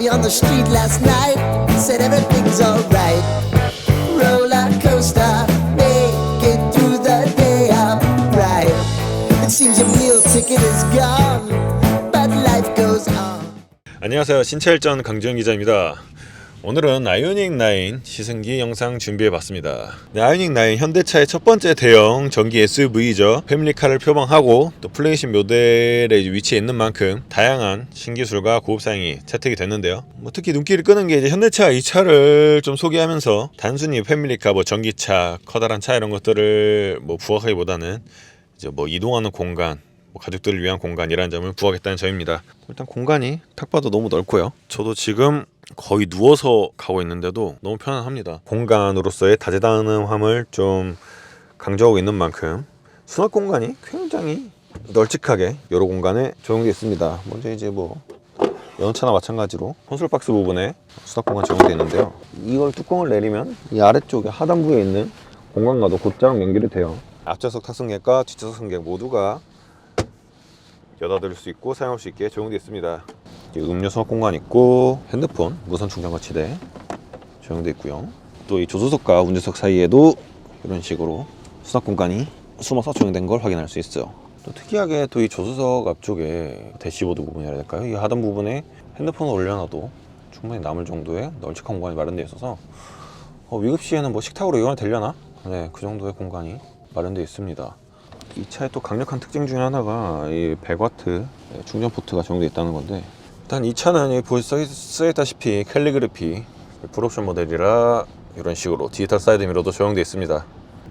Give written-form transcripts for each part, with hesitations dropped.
me on the street last night. Said everything's alright. Roller coaster, make it through the day. I'm right. It seems your meal ticket is gone, but life goes on. 안녕하세요. 신차일전 강지현 기자입니다. 오늘은 아이오닉 9 시승기 영상 준비해봤습니다. 네, 아이오닉 9 현대차의 첫 번째 대형 전기 SUV죠. 패밀리카를 표방하고 또 플래그십 모델에 위치해 있는 만큼 다양한 신기술과 고급사양이 채택이 됐는데요. 특히 눈길을 끄는 게 이제 현대차 이 차를 좀 소개하면서 단순히 패밀리카, 전기차, 커다란 차 이런 것들을 부각하기보다는 이제 이동하는 공간, 가족들을 위한 공간이라는 점을 부각했다는 점입니다. 일단 공간이 딱 봐도 너무 넓고요. 저도 지금 거의 누워서 가고 있는데도 너무 편안합니다. 공간으로서의 다재다능함을 좀 강조하고 있는 만큼 수납 공간이 굉장히 널찍하게 여러 공간에 적용되어 있습니다. 먼저 이제 연차나 마찬가지로 콘솔 박스 부분에 수납 공간 적용되어 있는데요. 이걸 뚜껑을 내리면 이 아래쪽에 하단부에 있는 공간과도 곧장 연결이 돼요. 앞좌석 탑승객과 뒷좌석 승객 모두가 여닫을 수 있고 사용할 수 있게 적용되어 있습니다. 음료 수납 공간 있고 핸드폰 무선 충전 거치대 적용되어 있고요. 또 이 조수석과 운전석 사이에도 이런 식으로 수납 공간이 숨어서 적용된 걸 확인할 수 있어요. 또 특이하게 또 이 조수석 앞쪽에 대시보드 부분이라 해야 될까요? 이 하단 부분에 핸드폰을 올려놔도 충분히 남을 정도의 널찍한 공간이 마련되어 있어서 위급 시에는 식탁으로 이용이 되려나? 네, 그 정도의 공간이 마련되어 있습니다. 이 차의 또 강력한 특징 중에 하나가 이 100W 충전 포트가 적용되어 있다는 건데, 일단 이 차는 써있다시피 캘리그래피 풀옵션 모델이라 이런 식으로 디지털 사이드 미러도 적용되어 있습니다.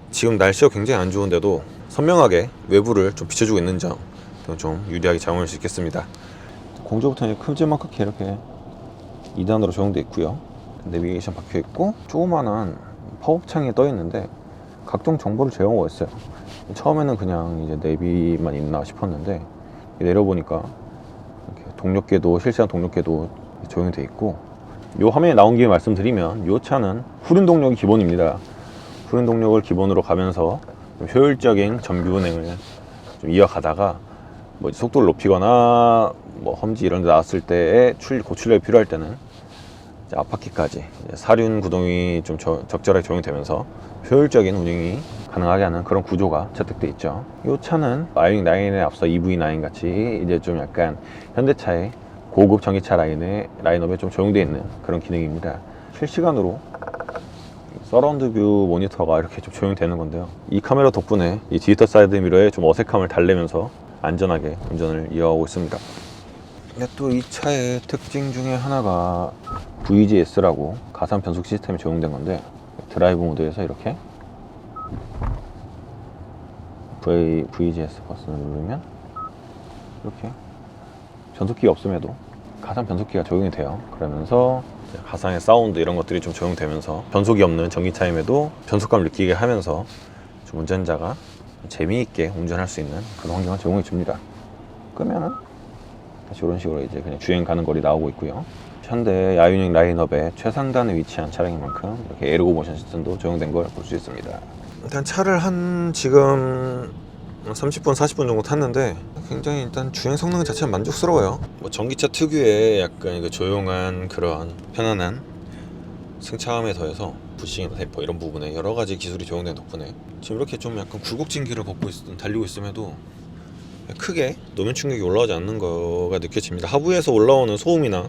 지금 날씨가 굉장히 안 좋은데도 선명하게 외부를 좀 비춰주고 있는 점, 좀 유리하게 작용할 수 있겠습니다. 공조부터는 큼지막하게 이렇게 2단으로 적용되어 있고요. 내비게이션 박혀 있고 조그만한 팝업 창이 떠 있는데 각종 정보를 제공하고 있어요. 처음에는 그냥 이제 내비만 있나 싶었는데 내려보니까 이렇게 동력계도, 실시간 동력계도 적용이 되어 있고, 이 화면에 나온 김에 말씀드리면 이 차는 후륜 동력이 기본입니다. 후륜 동력을 기본으로 가면서 좀 효율적인 전기 운행을 좀 이어가다가 속도를 높이거나 험지 이런 데 나왔을 때에 고출력이 필요할 때는 이제 앞바퀴까지 사륜 구동이 좀 적절하게 적용되면서 효율적인 운행이 가능하게 하는 그런 구조가 채택되어 있죠. 이 차는 아이오닉 9에 앞서 EV9 같이 이제 좀 약간 현대차의 고급 전기차 라인업에 좀 적용되어 있는 그런 기능입니다. 실시간으로 서라운드 뷰 모니터가 이렇게 좀 적용되는 건데요. 이 카메라 덕분에 이 디지털 사이드 미러의 좀 어색함을 달래면서 안전하게 운전을 이어가고 있습니다. 또 이 차의 특징 중에 하나가 VGS라고 가상 변속 시스템이 적용된 건데, 드라이브 모드에서 이렇게 VGS 버튼을 누르면 이렇게 변속기가 없음에도 가상 변속기가 적용이 돼요. 그러면서 가상의 사운드 이런 것들이 좀 적용되면서 변속이 없는 전기차임에도 변속감을 느끼게 하면서 좀 운전자가 재미있게 운전할 수 있는 그런 환경을 제공해 줍니다. 끄면은 다시 이런 식으로 이제 그냥 주행 가는 거리 나오고 있고요. 현대 아이오닉 라인업의 최상단에 위치한 차량인 만큼 이렇게 에르고 모션 시스템도 적용된 걸 볼 수 있습니다. 일단 차를 지금 30분, 40분 정도 탔는데 굉장히 일단 주행 성능 자체가 만족스러워요. 전기차 특유의 약간 조용한 그런 편안한 승차감에 더해서 부싱이나 대포 이런 부분에 여러 가지 기술이 적용된 덕분에 지금 이렇게 좀 약간 굴곡진기를 달리고 있음에도 크게 노면 충격이 올라오지 않는 거가 느껴집니다. 하부에서 올라오는 소음이나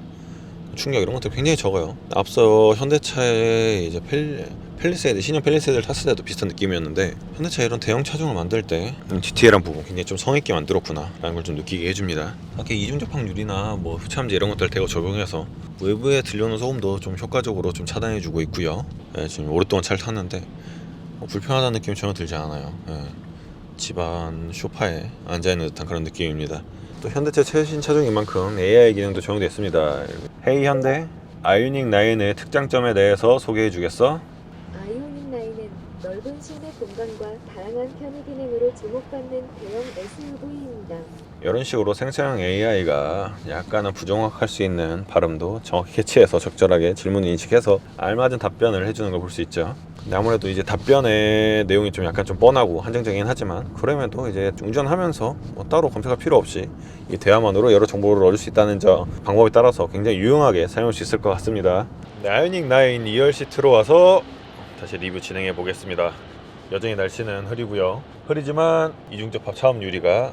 충격 이런 것들 굉장히 적어요. 앞서 현대차의 이제 팰리세이드, 신형 팰리세이드를 탔을 때도 비슷한 느낌이었는데, 현대차 이런 대형 차종을 만들 때 디테일한 부분 굉장히 좀 성의있게 만들었구나 라는 걸 좀 느끼게 해줍니다. 이렇게 이중접합 유리나 흡참제 이런 것들 대거 적용해서 외부에 들려오는 소음도 좀 효과적으로 좀 차단해주고 있고요. 지금 오랫동안 차를 탔는데 불편하다는 느낌이 전혀 들지 않아요. 집안 소파에 앉아있는 듯한 그런 느낌입니다. 또 현대차 최신 차종인 만큼 AI 기능도 적용되어 있습니다. 헤이 현대, 아이오닉 9의 특장점에 대해서 소개해 주겠어? 아이오닉 9은 넓은 실내 공간과 다양한 편의 기능으로 주목받는 대형 SUV입니다. 이런 식으로 생成AI가 약간은 부정확할 수 있는 발음도 정확히 캐치해서 적절하게 질문 인식해서 알맞은 답변을 해주는 걸 볼 수 있죠. 근데 아무래도 이제 답변의 내용이 좀 약간 좀 뻔하고 한정적이긴 하지만 그럼에도 이제 운전하면서 뭐 따로 검색할 필요 없이 이 대화만으로 여러 정보를 얻을 수 있다는 점 방법에 따라서 굉장히 유용하게 사용할 수 있을 것 같습니다. 네, 아이오닉 9 2열 시트로 와서 다시 리뷰 진행해 보겠습니다. 여전히 날씨는 흐리고요. 흐리지만 이중적 차음 유리가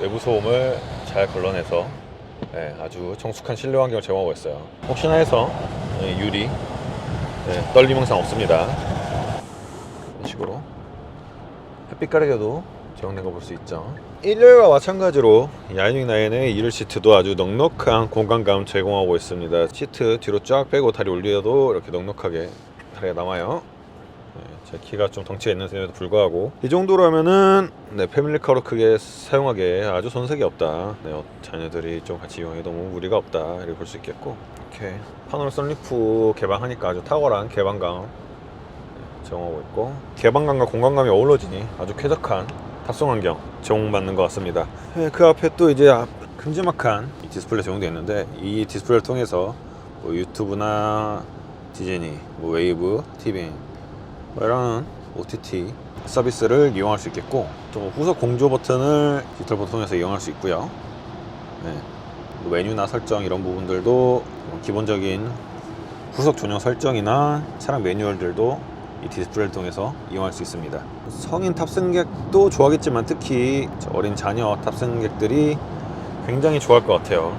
외부 소음을 잘 걸러내서 아주 청숙한 실내 환경을 제공하고 있어요. 혹시나 해서 유리 떨림 증상 없습니다. 이런 식으로 햇빛 가리개도 제공된 거 볼 수 있죠. 1열과 마찬가지로 이 아이오닉 9의 2열 시트도 아주 넉넉한 공간감 제공하고 있습니다. 시트 뒤로 쫙 빼고 다리 올려도 이렇게 넉넉하게 다리가 남아요. 제 키가 좀 덩치가 있는 셈에도 불구하고 이 정도라면은 패밀리카로 크게 사용하기에 아주 손색이 없다. 자녀들이 좀 같이 이용해도 너무 무리가 없다 이렇게 볼 수 있겠고, 이렇게 파노라 선루프 개방하니까 아주 탁월한 개방감 제공하고 있고, 개방감과 공간감이 어우러지니 아주 쾌적한 탑승 환경 제공받는 것 같습니다. 그 앞에 또 이제 큼지막한 디스플레이 제공되어 있는데, 이 디스플레이를 통해서 뭐 유튜브나 디즈니, 뭐 웨이브, 티빙 이런 OTT 서비스를 이용할 수 있겠고, 또 후속 공조 버튼을 디지털 버튼 통해서 이용할 수 있고요. 메뉴나 설정 이런 부분들도 기본적인 후속 전용 설정이나 차량 매뉴얼들도 이 디스플레이를 통해서 이용할 수 있습니다. 성인 탑승객도 좋아하겠지만 특히 어린 자녀 탑승객들이 굉장히 좋아할 것 같아요.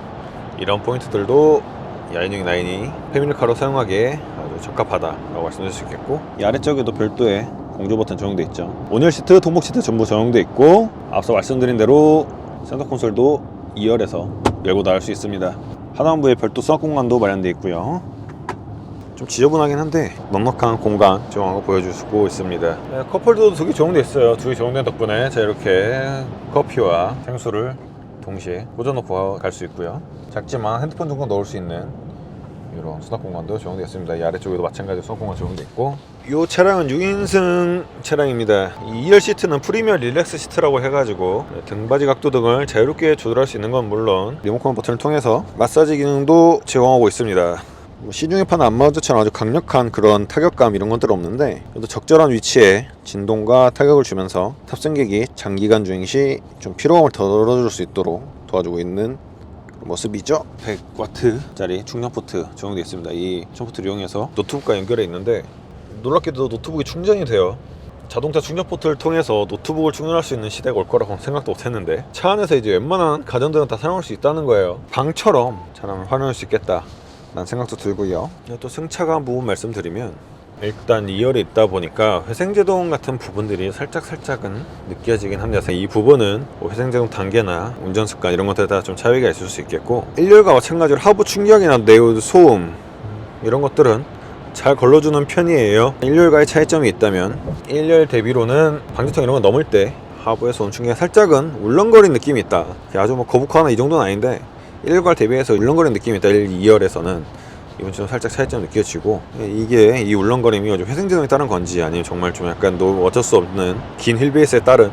이런 포인트들도 이 아이오닉 9이 패밀리카로 사용하기에 아주 적합하다라고 말씀드릴 수 있겠고, 이 아래쪽에도 별도의 공조 버튼 적용되어 있죠. 온열 시트, 통복 시트 전부 적용되어 있고, 앞서 말씀드린 대로 센터 콘솔도 2열에서 열고 나갈 수 있습니다. 하단부에 별도 수납 공간도 마련되어 있고요. 좀 지저분하긴 한데 넉넉한 공간 제공한 거 보여주고 있습니다. 컵홀더도 2개 적용되어 있어요. 2개 적용된 덕분에 자 이렇게 커피와 생수를 동시에 꽂아놓고 갈 수 있고요. 작지만 핸드폰 정도 넣을 수 있는 이런 수납 공간도 적용되어 있습니다. 이 아래쪽에도 마찬가지로 수납 공간 적용되어 있고, 이 차량은 6인승 차량입니다. 이 2열 시트는 프리미엄 릴렉스 시트라고 해가지고 등받이 각도 등을 자유롭게 조절할 수 있는 건 물론 리모컨 버튼을 통해서 마사지 기능도 제공하고 있습니다. 시중에 파는 안마의자처럼 아주 강력한 그런 타격감 이런 것들은 없는데, 그래도 적절한 위치에 진동과 타격을 주면서 탑승객이 장기간 주행 시 좀 피로감을 덜어줄 수 있도록 도와주고 있는 모습이죠. 100W짜리 충전 포트 적용되어 있습니다. 이 충전 포트를 이용해서 노트북과 연결해 있는데, 놀랍게도 노트북이 충전이 돼요. 자동차 충전 포트를 통해서 노트북을 충전할 수 있는 시대가 올 거라고 생각도 못했는데, 차 안에서 이제 웬만한 가전들은 다 사용할 수 있다는 거예요. 방처럼 차량을 활용할 수 있겠다 라는 생각도 들고요. 또 승차감 부분 말씀드리면, 일단 2열에 있다 보니까 회생제동 같은 부분들이 살짝은 느껴지긴 합니다. 이 부분은 뭐 회생제동 단계나 운전습관 이런 것들에 따라 좀 차이가 있을 수 있겠고, 1열과 마찬가지로 하부 충격이나 내부 소음 이런 것들은 잘 걸러주는 편이에요. 1열과의 차이점이 있다면, 1열 대비로는 방지턱 이런 거 넘을 때 하부에서 온 충격이 살짝은 울렁거리는 느낌이 있다. 아주 뭐 거북하나 이 정도는 아닌데 1열과 대비해서 울렁거리는 느낌이 있다. 2열에서는 이건 좀 살짝 차이점 느껴지고, 이게 이 울렁거림이 회생제동에 따른 건지 아니면 정말 좀 약간 어쩔 수 없는 긴 휠베이스에 따른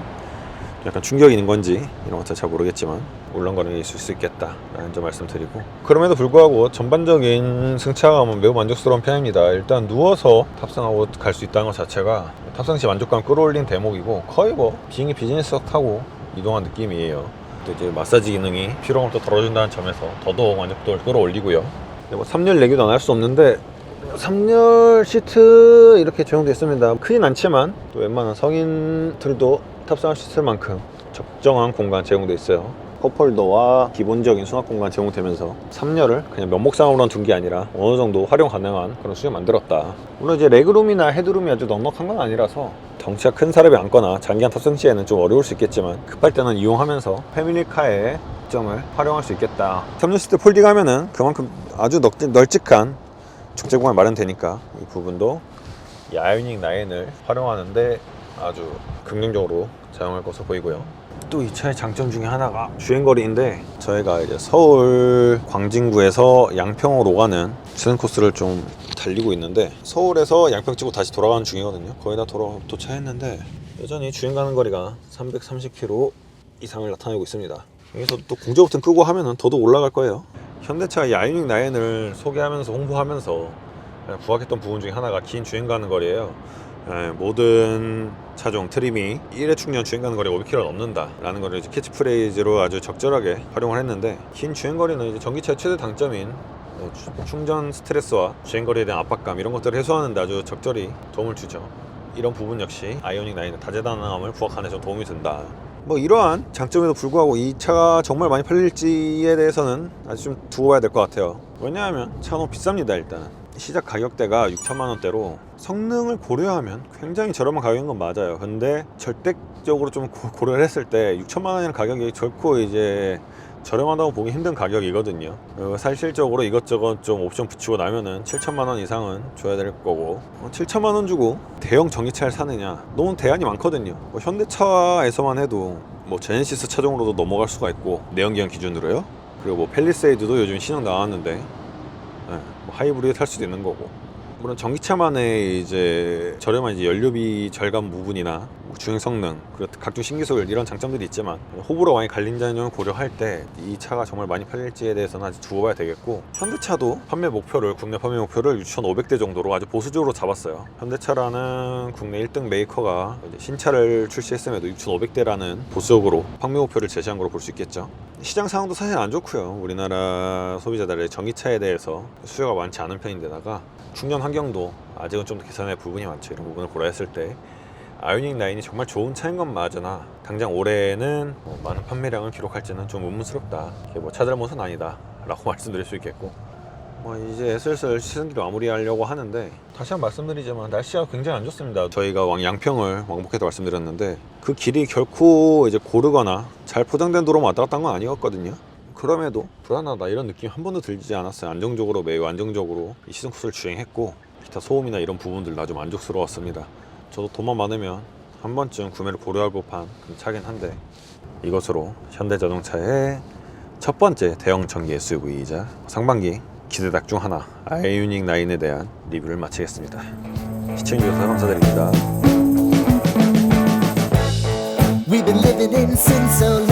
약간 충격이 있는 건지 이런 것도 잘 모르겠지만 울렁거림이 있을 수 있겠다 라는 점 말씀드리고, 그럼에도 불구하고 전반적인 승차감은 매우 만족스러운 편입니다. 일단 누워서 탑승하고 갈 수 있다는 것 자체가 탑승 시 만족감 끌어올린 대목이고, 거의 뭐 비행기 비즈니스석 타고 이동한 느낌이에요. 또 이제 마사지 기능이 피로감을 또 덜어준다는 점에서 더더욱 만족도를 끌어올리고요. 뭐 3열 내기도 안 할 수 없는데 3열 시트 이렇게 적용되어 있습니다. 크진 않지만 또 웬만한 성인들도 탑승할 수 있을 만큼 적정한 공간 제공되어 있어요. 컵홀더와 기본적인 수납 공간 제공되면서 3열을 그냥 면목상으로만 둔 게 아니라 어느 정도 활용 가능한 그런 수준을 만들었다. 물론 이제 레그룸이나 헤드룸이 아주 넉넉한 건 아니라서 덩치가 큰 사람이 앉거나 장기간 탑승 시에는 좀 어려울 수 있겠지만, 급할 때는 이용하면서 패밀리카의 점을 활용할 수 있겠다. 3열 시트 폴딩하면은 그만큼 아주 널찍한 적재 공간이 마련되니까 이 부분도 이 아이오닉 9을 활용하는데 아주 긍정적으로 사용할 것으로 보이고요. 또 이 차의 장점 중에 하나가 주행거리인데, 저희가 이제 서울 광진구에서 양평으로 가는 주행 코스를 좀 달리고 있는데, 서울에서 양평 찍고 다시 돌아가는 중이거든요. 거의 다 도착했는데 여전히 주행 가는 거리가 330km 이상을 나타내고 있습니다. 여기서 또 공조 버튼 끄고 하면은 더더욱 올라갈 거예요. 현대차 이 아이오닉 9을 소개하면서 홍보하면서 부각했던 부분 중에 하나가 긴 주행 가는 거리예요. 모든 차종 트림이 1회 충전 주행 가는 거리 500km를 넘는다 라는 거를 이제 캐치프레이즈로 아주 적절하게 활용을 했는데, 긴 주행 거리는 이제 전기차의 최대 장점인 충전 스트레스와 주행 거리에 대한 압박감, 이런 것들을 해소하는 데 아주 적절히 도움을 주죠. 이런 부분 역시 아이오닉 9의 다재다능함을 부각하는 데 좀 도움이 된다. 뭐 이러한 장점에도 불구하고 이 차가 정말 많이 팔릴지에 대해서는 아직 좀 두고 봐야 될 것 같아요. 왜냐하면 차가 너무 비쌉니다. 일단 시작 가격대가 6천만 원대로 성능을 고려하면 굉장히 저렴한 가격인 건 맞아요. 근데 절대적으로 좀 고려를 했을 때 6천만 원이라는 가격이 결코 이제 저렴하다고 보기 힘든 가격이거든요. 사실적으로 이것저것 좀 옵션 붙이고 나면은 7천만 원 이상은 줘야 될 거고, 7천만 원 주고 대형 전기차를 사느냐, 너무 대안이 많거든요. 현대차에서만 해도 뭐 제네시스 차종으로도 넘어갈 수가 있고, 내연기관 기준으로요. 그리고 뭐 팰리세이드도 요즘 신형 나왔는데 뭐 하이브리드 탈 수도 있는 거고, 물론 전기차만의 이제 저렴한 이제 연료비 절감 부분이나 주행 성능, 그리고 각종 신기술 이런 장점들이 있지만, 호불호 많이 갈린다는 점을 고려할 때 이 차가 정말 많이 팔릴지에 대해서는 아직 두고 봐야 되겠고, 현대차도 국내 판매 목표를 6,500대 정도로 아주 보수적으로 잡았어요. 현대차라는 국내 1등 메이커가 이제 신차를 출시했음에도 6,500대라는 보수적으로 판매 목표를 제시한 걸로 볼 수 있겠죠. 시장 상황도 사실 안 좋고요. 우리나라 소비자들의 전기차에 대해서 수요가 많지 않은 편인데다가 충전 환경도 아직은 좀 더 개선할 부분이 많죠. 이런 부분을 고려했을 때 아이오닉 9이 정말 좋은 차인 건 맞으나, 당장 올해는 많은 판매량을 기록할지는 좀 의문스럽다. 이게 뭐 차잘못은 아니다 라고 말씀드릴 수 있겠고, 이제 슬슬 시승기를 마무리하려고 하는데, 다시 한번 말씀드리지만 날씨가 굉장히 안 좋습니다. 저희가 양평을 왕복해서 말씀드렸는데, 그 길이 결코 이제 고르거나 잘 포장된 도로만 왔다 갔다 한 건 아니었거든요. 그럼에도 불안하다 이런 느낌이 한 번도 들지 않았어요. 매우 안정적으로 이 시승 코스를 주행했고, 기타 소음이나 이런 부분들도 아주 만족스러웠습니다. 저도 돈만 많으면 한 번쯤 구매를 고려할 법한 차긴 한데, 이것으로 현대자동차의 첫 번째 대형 전기 SUV이자 상반기 기대작 중 하나 아이오닉 9에 대한 리뷰를 마치겠습니다. 시청해주셔서 감사드립니다. We've been living in sin so long.